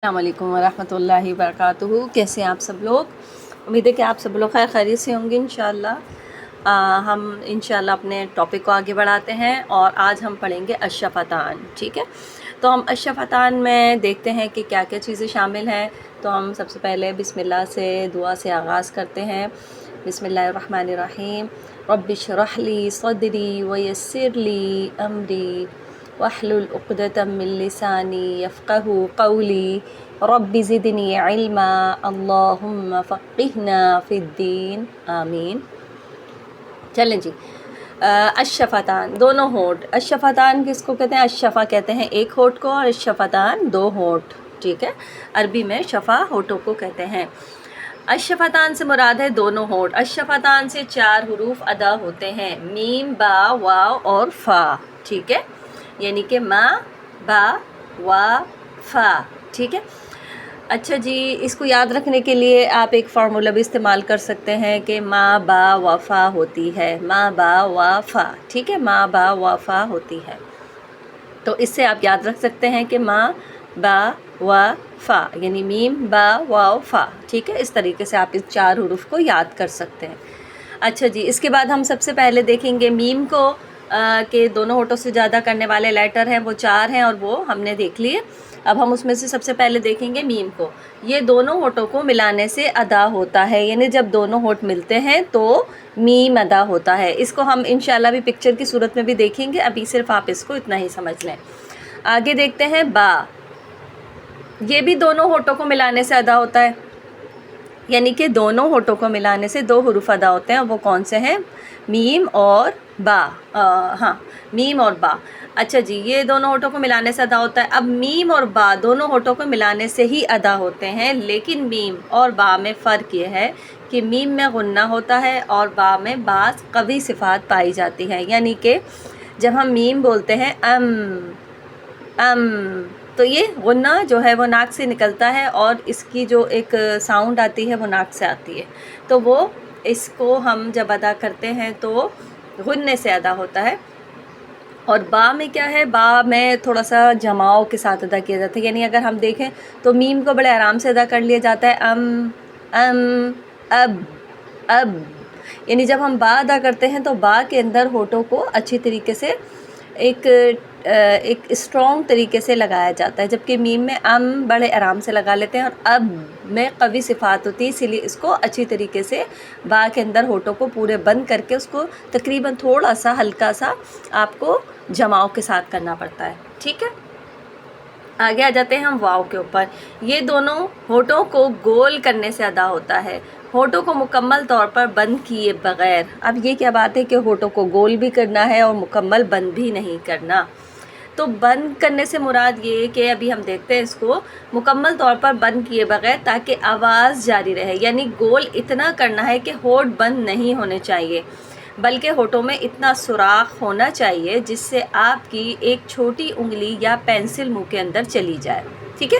السلام علیکم ورحمۃ اللہ وبرکاتہ۔ کیسے ہیں آپ سب لوگ؟ امید ہے کہ آپ سب لوگ خیر خیریت سے ہوں گے انشاءاللہ۔ ہم انشاءاللہ اپنے ٹاپک کو آگے بڑھاتے ہیں اور آج ہم پڑھیں گے الشفتان، ٹھیک ہے؟ تو ہم الشفتان میں دیکھتے ہیں کہ کیا کیا چیزیں شامل ہیں۔ تو ہم سب سے پہلے بسم اللہ سے دعا سے آغاز کرتے ہیں۔ بسم اللہ الرحمن الرحیم۔ رب اشرح لی صدری ویسر لی امری واحلل عقدۃ من لسانی یفقہوا قولی رب زدنی علما اللہم فقہنا فی الدین آمین۔ چلیں جی، الشفتان دونوں ہونٹ۔ الشفتان کس کو کہتے ہیں؟ الشفا کہتے ہیں ایک ہونٹ کو، اور الشفتان دو ہونٹ، ٹھیک ہے؟ عربی میں شفا ہونٹوں کو کہتے ہیں۔ الشفتان سے مراد ہے دونوں ہونٹ۔ الشفتان سے 4 حروف ادا ہوتے ہیں، میم، با، واو اور فا، ٹھیک ہے؟ یعنی کہ ما، با، وا، فا، ٹھیک ہے؟ اچھا جی، اس کو یاد رکھنے کے لیے آپ ایک فارمولا بھی استعمال کر سکتے ہیں کہ ما، با، وا، فا ہوتی ہے، ما، با، وا، فا، ٹھیک ہے؟ ما، با، وا، فا ہوتی ہے۔ تو اس سے آپ یاد رکھ سکتے ہیں کہ ما، با، وا، فا، یعنی میم، با، واو، فا، ٹھیک ہے؟ اس طریقے سے آپ اس 4 حروف کو یاد کر سکتے ہیں۔ اچھا جی، اس کے بعد ہم سب سے پہلے دیکھیں گے میم کو، کہ دونوں ہونٹوں سے زیادہ کرنے والے لیٹر ہیں وہ 4 ہیں، اور وہ ہم نے دیکھ لیے۔ اب ہم اس میں سے سب سے پہلے دیکھیں گے میم کو۔ یہ دونوں ہونٹوں کو ملانے سے ادا ہوتا ہے، یعنی جب دونوں ہونٹ ملتے ہیں تو میم ادا ہوتا ہے۔ اس کو ہم انشاءاللہ بھی پکچر کی صورت میں بھی دیکھیں گے، ابھی صرف آپ اس کو اتنا ہی سمجھ لیں۔ آگے دیکھتے ہیں با۔ یہ بھی دونوں ہونٹوں کو ملانے سے ادا ہوتا ہے، یعنی کہ دونوں ہونٹوں کو ملانے سے 2 حروف ادا ہوتے ہیں، وہ کون سے ہیں؟ میم اور با، میم اور با۔ اچھا جی، یہ دونوں ہونٹوں کو ملانے سے ادا ہوتا ہے۔ اب میم اور با دونوں ہونٹوں کو ملانے سے ہی ادا ہوتے ہیں، لیکن میم اور با میں فرق یہ ہے کہ میم میں غنہ ہوتا ہے اور با میں بعض قوی صفات پائی جاتی ہیں، یعنی کہ جب ہم میم بولتے ہیں تو یہ غنہ جو ہے وہ ناک سے نکلتا ہے، اور اس کی جو ایک ساؤنڈ آتی ہے وہ ناک سے آتی ہے، تو وہ اس کو ہم جب ادا کرتے ہیں تو غنّے سے ادا ہوتا ہے۔ اور با میں کیا ہے؟ با میں تھوڑا سا جماؤ کے ساتھ ادا کیا جاتا ہے، یعنی اگر ہم دیکھیں تو میم کو بڑے آرام سے ادا کر لیا جاتا ہے، اب، یعنی جب ہم با ادا کرتے ہیں تو با کے اندر ہونٹوں کو اچھی طریقے سے ایک اسٹرانگ طریقے سے لگایا جاتا ہے، جبکہ میم میں بڑے آرام سے لگا لیتے ہیں، اور اب میں قوی صفات ہوتی ہے، اسی لیے اس کو اچھی طریقے سے با کے اندر ہونٹوں کو پورے بند کر کے اس کو تقریباً تھوڑا سا ہلکا سا آپ کو جماؤ کے ساتھ کرنا پڑتا ہے، ٹھیک ہے؟ آگے آ جاتے ہیں ہم واو کے اوپر۔ یہ دونوں ہونٹوں کو گول کرنے سے ادا ہوتا ہے، ہونٹوں کو مکمل طور پر بند کیے بغیر۔ اب یہ کیا بات ہے کہ ہونٹوں کو گول بھی کرنا ہے اور مکمل بند بھی نہیں کرنا؟ تو بند کرنے سے مراد یہ کہ ابھی ہم دیکھتے ہیں اس کو مکمل طور پر بند کیے بغیر، تاکہ آواز جاری رہے، یعنی گول اتنا کرنا ہے کہ ہونٹ بند نہیں ہونے چاہیے، بلکہ ہونٹوں میں اتنا سوراخ ہونا چاہیے جس سے آپ کی ایک چھوٹی انگلی یا پینسل منہ کے اندر چلی جائے، ٹھیک ہے؟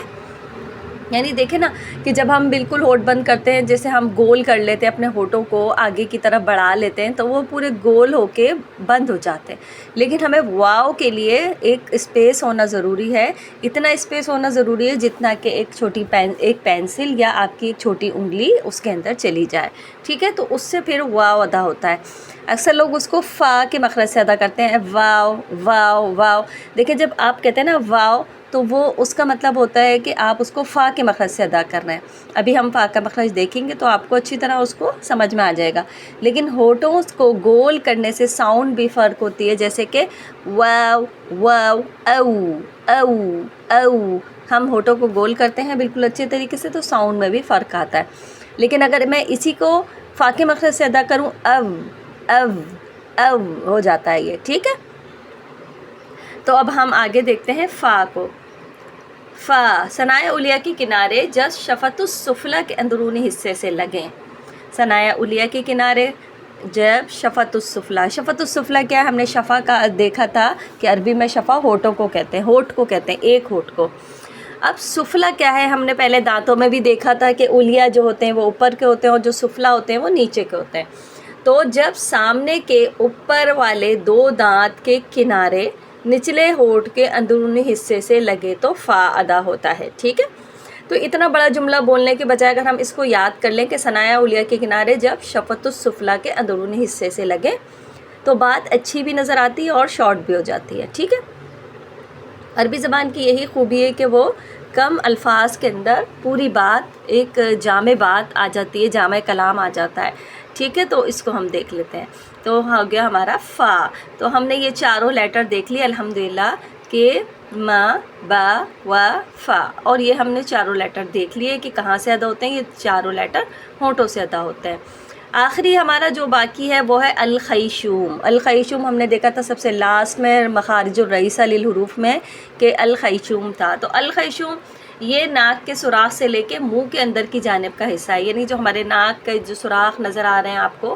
یعنی دیکھیں نا کہ جب ہم بالکل ہونٹ بند کرتے ہیں، جیسے ہم گول کر لیتے ہیں اپنے ہونٹوں کو آگے کی طرف بڑھا لیتے ہیں، تو وہ پورے گول ہو کے بند ہو جاتے ہیں، لیکن ہمیں واو کے لیے ایک اسپیس ہونا ضروری ہے، اتنا اسپیس ہونا ضروری ہے جتنا کہ ایک پینسل یا آپ کی ایک چھوٹی انگلی اس کے اندر چلی جائے، ٹھیک ہے؟ تو اس سے پھر واو ادا ہوتا ہے۔ اکثر لوگ اس کو فا کے مخرج سے ادا کرتے ہیں، واو واو واو۔ دیکھیں جب آپ کہتے ہیں نا واو، تو وہ اس کا مطلب ہوتا ہے کہ آپ اس کو فا کے مخرج سے ادا کر رہے ہیں۔ ابھی ہم فا کا مخرج دیکھیں گے تو آپ کو اچھی طرح اس کو سمجھ میں آ جائے گا، لیکن ہونٹوں کو گول کرنے سے ساؤنڈ بھی فرق ہوتی ہے، جیسے کہ واو واو، او او او۔ ہم ہونٹوں کو گول کرتے ہیں بالکل اچھے طریقے سے تو ساؤنڈ میں بھی فرق آتا ہے، لیکن اگر میں اسی کو فا کے مخرج سے ادا کروں، اب ہو جاتا ہے یہ، ٹھیک ہے؟ تو اب ہم آگے دیکھتے ہیں فا کو۔ فا ثنائے علیہ کے کنارے جس شفۃ السفلی کے اندرونی حصے سے لگیں۔ ثنائے علیہ کے کنارے جب شفۃ السفلی، شفۃ السفلی کیا ہے؟ ہم نے شفا کا دیکھا تھا کہ عربی میں شفا ہونٹوں کو کہتے ہیں، ہونٹ کو کہتے ہیں، ایک ہونٹ کو۔ اب سفلا کیا ہے؟ ہم نے پہلے دانتوں میں بھی دیکھا تھا کہ علیہ جو ہوتے ہیں وہ اوپر کے ہوتے ہیں اور جو سفلا ہوتے ہیں وہ نیچے کے ہوتے ہیں۔ تو جب سامنے کے اوپر والے 2 دانت کے کنارے نچلے ہونٹ کے اندرونی حصے سے لگے تو فا ادا ہوتا ہے، ٹھیک ہے؟ تو اتنا بڑا جملہ بولنے کے بجائے اگر ہم اس کو یاد کر لیں کہ ثنایا اولیاء کے کنارے جب شفۃ السفلیٰ کے اندرونی حصے سے لگے تو بات اچھی بھی نظر آتی ہے اور شارٹ بھی ہو جاتی ہے. ٹھیک ہے. عربی زبان کی یہی خوبی ہے کہ وہ کم الفاظ کے اندر پوری بات ایک جامع بات آ جاتی ہے، جامع کلام آ جاتا ہے. ٹھیک ہے. تو اس کو ہم دیکھ لیتے ہیں. تو ہو گیا ہمارا فا. تو ہم نے یہ چاروں لیٹر دیکھ لیے الحمدللہ کہ ما، با، و، فا، اور یہ ہم نے چاروں لیٹر دیکھ لیے کہ کہاں سے ادا ہوتے ہیں. یہ چاروں لیٹر ہونٹوں سے ادا ہوتے ہیں. آخری ہمارا جو باقی ہے وہ ہے الخیشوم. الخیشوم ہم نے دیکھا تھا سب سے لاسٹ میں مخارج الرئیسہ للحروف میں کہ الخیشوم تھا. تو الخیشوم یہ ناک کے سوراخ سے لے کے منہ کے اندر کی جانب کا حصہ ہے، یعنی جو ہمارے ناک کے جو سوراخ نظر آ رہے ہیں آپ کو،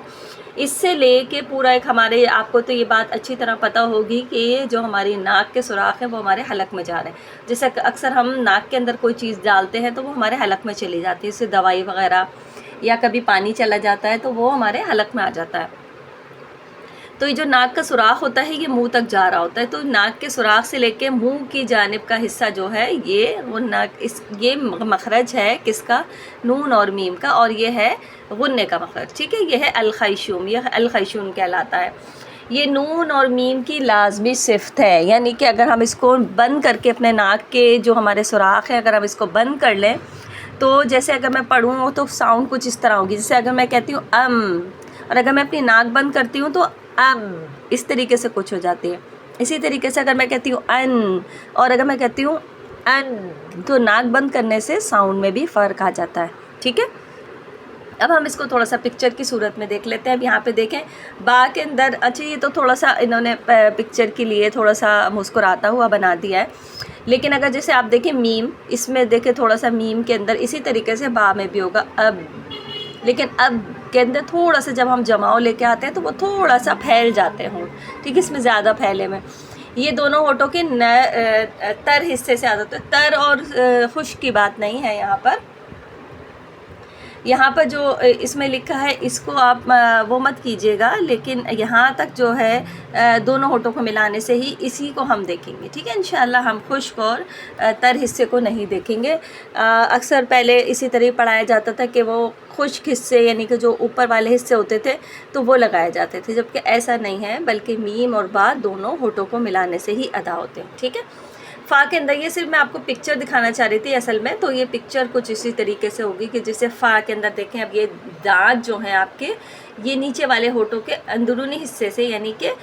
اس سے لے کے پورا ایک ہمارے، آپ کو تو یہ بات اچھی طرح پتہ ہوگی کہ یہ جو ہماری ناک کے سوراخ ہیں وہ ہمارے حلق میں جا رہے ہیں. جیسے اکثر ہم ناک کے اندر کوئی چیز ڈالتے ہیں تو وہ ہمارے حلق میں چلی جاتی ہے، جیسے دوائی وغیرہ یا کبھی پانی چلا جاتا ہے تو وہ ہمارے حلق میں آ جاتا ہے. تو یہ جو ناک کا سوراخ ہوتا ہے یہ منہ تک جا رہا ہوتا ہے. تو ناک کے سوراخ سے لے کے منہ کی جانب کا حصہ جو ہے یہ مخرج ہے کس کا؟ نون اور میم کا، اور یہ ہے غنّے کا مخرج. ٹھیک ہے. یہ ہے الخیشوم. یہ الخیشوم کہلاتا ہے. یہ نون اور میم کی لازمی صفت ہے، یعنی کہ اگر ہم اس کو بند کر کے اپنے ناک کے جو ہمارے سوراخ ہیں اگر ہم اس کو بند کر لیں تو جیسے اگر میں پڑھوں تو ساؤنڈ کچھ اس طرح ہوگی. جیسے اگر میں کہتی ہوں اور اگر میں اپنی ناک بند کرتی ہوں تو اس طریقے سے کچھ ہو جاتی ہے. اسی طریقے سے اگر میں کہتی ہوں ان، اور اگر میں کہتی ہوں ان، تو ناک بند کرنے سے ساؤنڈ میں بھی فرق آ جاتا ہے. ٹھیک ہے. اب ہم اس کو تھوڑا سا پکچر کی صورت میں دیکھ لیتے ہیں. اب یہاں پہ دیکھیں با کے اندر، اچھا یہ تو تھوڑا سا انہوں نے پکچر کے لیے تھوڑا سا مسکراتا ہوا بنا دیا ہے، لیکن اگر جیسے آپ دیکھیں میم، اس میں دیکھیں تھوڑا سا میم کے اندر اسی طریقے سے با میں بھی ہوگا اب، لیکن اب کے اندر تھوڑا سا جب ہم جماؤ لے کے آتے ہیں تو وہ تھوڑا سا پھیل جاتے ہیں ہونٹ. ٹھیک ہے. اس میں زیادہ پھیلے میں یہ دونوں ہونٹوں کے تر حصے سے آ جاتے ہیں. تر اور خشک کی بات نہیں ہے یہاں پر. یہاں پر جو اس میں لکھا ہے اس کو آپ وہ مت کیجیے گا، لیکن یہاں تک جو ہے دونوں ہونٹوں کو ملانے سے ہی اسی کو ہم دیکھیں گے. ٹھیک ہے. انشاءاللہ ہم خشک اور تر حصے کو نہیں دیکھیں گے. اکثر پہلے اسی طرح پڑھایا جاتا تھا کہ وہ خشک حصے یعنی کہ جو اوپر والے حصے ہوتے تھے تو وہ لگائے جاتے تھے، جبکہ ایسا نہیں ہے، بلکہ میم اور با دونوں ہونٹوں کو ملانے سے ہی ادا ہوتے ہیں. ٹھیک ہے. فا کے اندر یہ صرف میں آپ کو پکچر دکھانا چاہ رہی تھی اصل میں، تو یہ پکچر کچھ اسی طریقے سے ہوگی کہ جیسے فا کے اندر دیکھیں اب یہ دانت جو ہیں آپ کے یہ نیچے والے ہونٹوں کے اندرونی حصے سے، یعنی کہ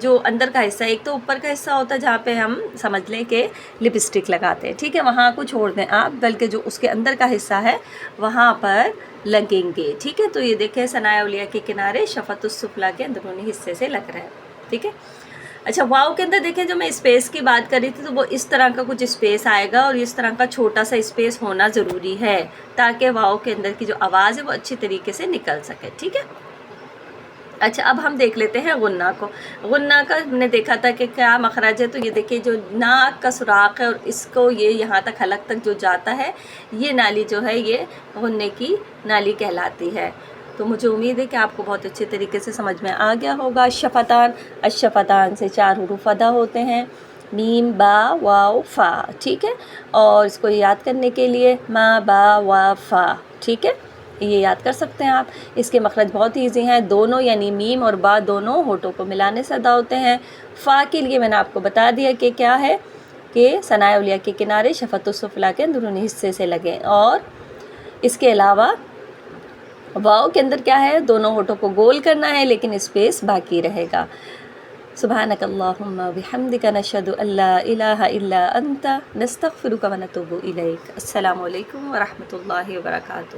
جو اندر کا حصہ، ایک تو اوپر کا حصہ ہوتا ہے جہاں پہ ہم سمجھ لیں کہ لپسٹک لگاتے ہیں. ٹھیک ہے. وہاں کو چھوڑ دیں آپ، بلکہ جو اس کے اندر کا حصہ ہے وہاں پر لگیں گے. ٹھیک ہے. تو یہ دیکھیں ثنایا اولیاء کے کنارے شفۃ السفلیٰ کے اندرونی حصے سے لگ رہا ہے. ٹھیک ہے. اچھا واؤ کے اندر دیکھیں جو میں اسپیس کی بات کر رہی تھی تو وہ اس طرح کا کچھ اسپیس آئے گا، اور اس طرح کا چھوٹا سا اسپیس ہونا ضروری ہے تاکہ واؤ کے اندر کی جو آواز ہے وہ اچھی طریقے سے نکل سکے. ٹھیک ہے. اچھا اب ہم دیکھ لیتے ہیں غنہ کو. غنہ کا ہم نے دیکھا تھا کہ کیا مخرج ہے، تو یہ دیکھیں جو ناک کا سوراخ ہے اور اس کو یہ یہاں تک حلق تک جو جاتا ہے یہ نالی جو ہے یہ غنّے کی نالی کہلاتی ہے. تو مجھے امید ہے کہ آپ کو بہت اچھے طریقے سے سمجھ میں آ گیا ہوگا. الشفتان، الشفتان سے 4 حروف ادا ہوتے ہیں، میم، با، واو، فا. ٹھیک ہے. اور اس کو یاد کرنے کے لیے ما، با، وا، فا. ٹھیک ہے. یہ یاد کر سکتے ہیں آپ. اس کے مخرج بہت ایزی ہیں، دونوں یعنی میم اور با دونوں ہونٹوں کو ملانے سے ادا ہوتے ہیں. فا کے لیے میں نے آپ کو بتا دیا کہ کیا ہے کہ ثنایا اولیاء کے کنارے شفۃ السفلیٰ کے اندرونی حصے سے لگیں. اور اس کے علاوہ واؤ کے اندر کیا ہے، دونوں ہونٹوں کو گول کرنا ہے لیکن اسپیس باقی رہے گا. سبحانک اللہم بحمدک نشہد ان لا الہ الا انت نستغفرک ونتوب الیک. السلام علیکم ورحمۃ اللہ وبرکاتہ.